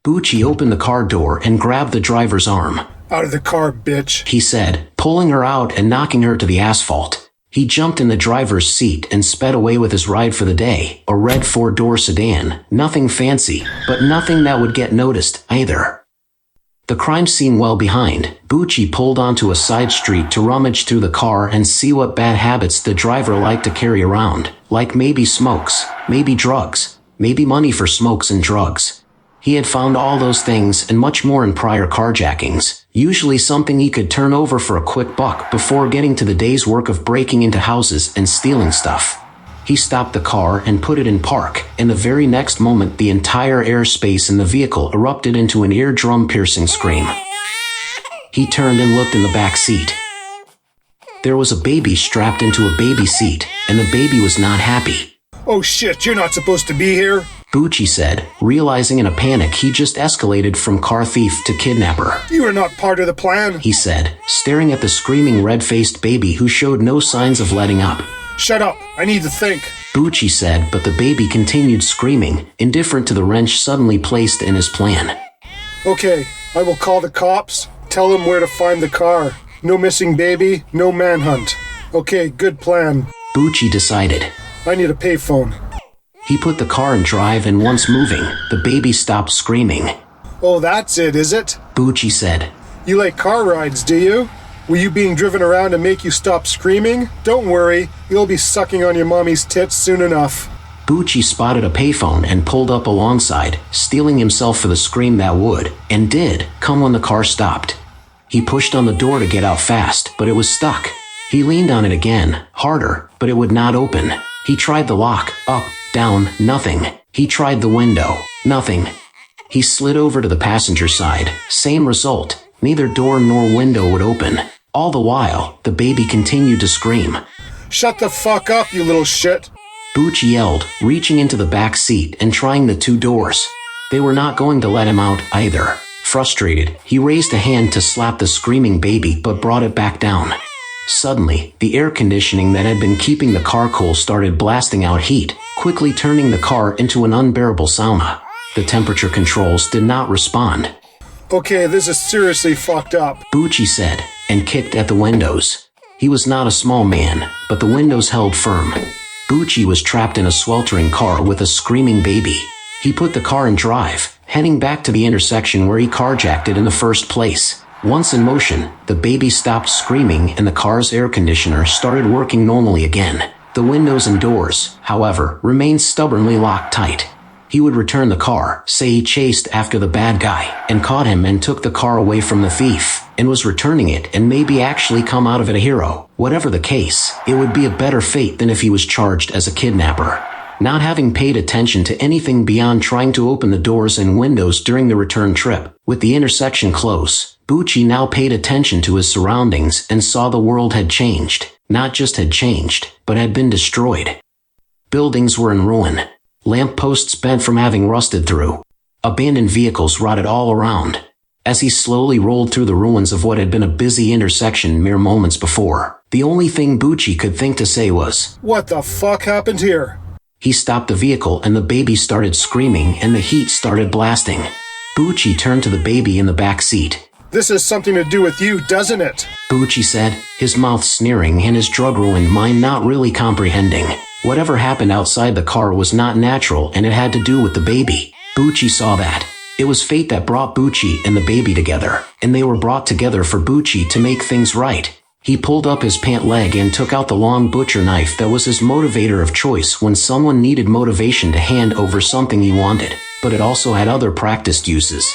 Butchie opened the car door and grabbed the driver's arm. "Out of the car, bitch," he said, pulling her out and knocking her to the asphalt. He jumped in the driver's seat and sped away with his ride for the day, a red 4-door sedan, nothing fancy, but nothing that would get noticed, either. The crime scene well behind, Butchie pulled onto a side street to rummage through the car and see what bad habits the driver liked to carry around, like maybe smokes, maybe drugs, maybe money for smokes and drugs. He had found all those things and much more in prior carjackings, usually something he could turn over for a quick buck before getting to the day's work of breaking into houses and stealing stuff. He stopped the car and put it in park, and the very next moment the entire airspace in the vehicle erupted into an eardrum-piercing scream. He turned and looked in the back seat. There was a baby strapped into a baby seat, and the baby was not happy. "Oh shit, you're not supposed to be here," Butchie said, realizing in a panic he just escalated from car thief to kidnapper. "You are not part of the plan," he said, staring at the screaming red-faced baby who showed no signs of letting up. "Shut up, I need to think," Butchie said, but the baby continued screaming, indifferent to the wrench suddenly placed in his plan. "Okay, I will call the cops, tell them where to find the car. No missing baby, no manhunt. Okay, good plan," Butchie decided. "I need a payphone." He put the car in drive, and once moving, the baby stopped screaming. "Oh, that's it, is it?" Butchie said. "You like car rides, do you? Were you being driven around to make you stop screaming? Don't worry, you'll be sucking on your mommy's tits soon enough." Butchie spotted a payphone and pulled up alongside, steeling himself for the scream that would, and did, come when the car stopped. He pushed on the door to get out fast, but it was stuck. He leaned on it again, harder, but it would not open. He tried the lock, up, down, nothing. He tried the window, nothing. He slid over to the passenger side, same result, neither door nor window would open. All the while, the baby continued to scream. "Shut the fuck up, you little shit!" Butchie yelled, reaching into the back seat and trying the 2 doors. They were not going to let him out, either. Frustrated, he raised a hand to slap the screaming baby but brought it back down. Suddenly, the air conditioning that had been keeping the car cool started blasting out heat, quickly turning the car into an unbearable sauna. The temperature controls did not respond. "Okay, this is seriously fucked up," Butchie said, and kicked at the windows. He was not a small man, but the windows held firm. Butchie was trapped in a sweltering car with a screaming baby. He put the car in drive, heading back to the intersection where he carjacked it in the first place. Once in motion, the baby stopped screaming and the car's air conditioner started working normally again. The windows and doors, however, remained stubbornly locked tight. He would return the car, say he chased after the bad guy, and caught him and took the car away from the thief, and was returning it and maybe actually come out of it a hero. Whatever the case, it would be a better fate than if he was charged as a kidnapper. Not having paid attention to anything beyond trying to open the doors and windows during the return trip, with the intersection close, Butchie now paid attention to his surroundings and saw the world had changed. Not just had changed, but had been destroyed. Buildings were in ruin. Lampposts bent from having rusted through. Abandoned vehicles rotted all around. As he slowly rolled through the ruins of what had been a busy intersection mere moments before, the only thing Butchie could think to say was, "What the fuck happened here?" He stopped the vehicle and the baby started screaming and the heat started blasting. Butchie turned to the baby in the back seat. "This has something to do with you, doesn't it?" Butchie said, his mouth sneering and his drug-ruined mind not really comprehending. Whatever happened outside the car was not natural and it had to do with the baby. Butchie saw that. It was fate that brought Butchie and the baby together, and they were brought together for Butchie to make things right. He pulled up his pant leg and took out the long butcher knife that was his motivator of choice when someone needed motivation to hand over something he wanted, but it also had other practiced uses.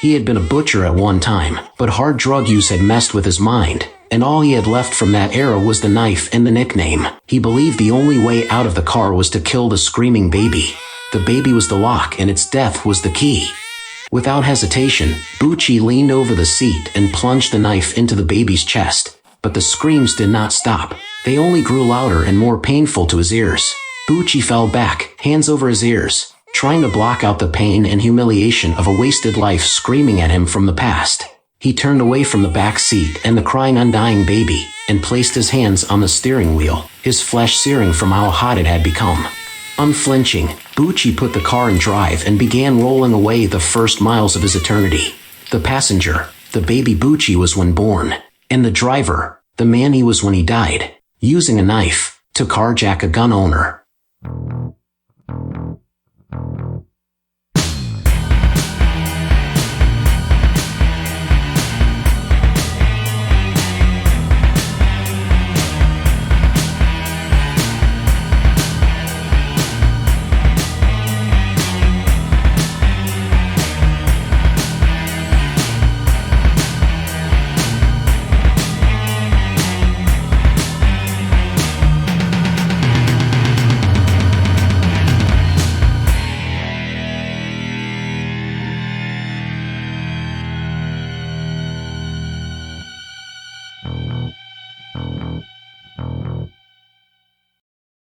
He had been a butcher at one time, but hard drug use had messed with his mind, and all he had left from that era was the knife and the nickname. He believed the only way out of the car was to kill the screaming baby. The baby was the lock and its death was the key. Without hesitation, Butchie leaned over the seat and plunged the knife into the baby's chest. But the screams did not stop. They only grew louder and more painful to his ears. Butchie fell back, hands over his ears, trying to block out the pain and humiliation of a wasted life screaming at him from the past. He turned away from the back seat and the crying undying baby, and placed his hands on the steering wheel, his flesh searing from how hot it had become. Unflinching, Butchie put the car in drive and began rolling away the first miles of his eternity. The passenger, the baby Butchie was when born, and the driver, the man he was when he died, using a knife to carjack a gun owner.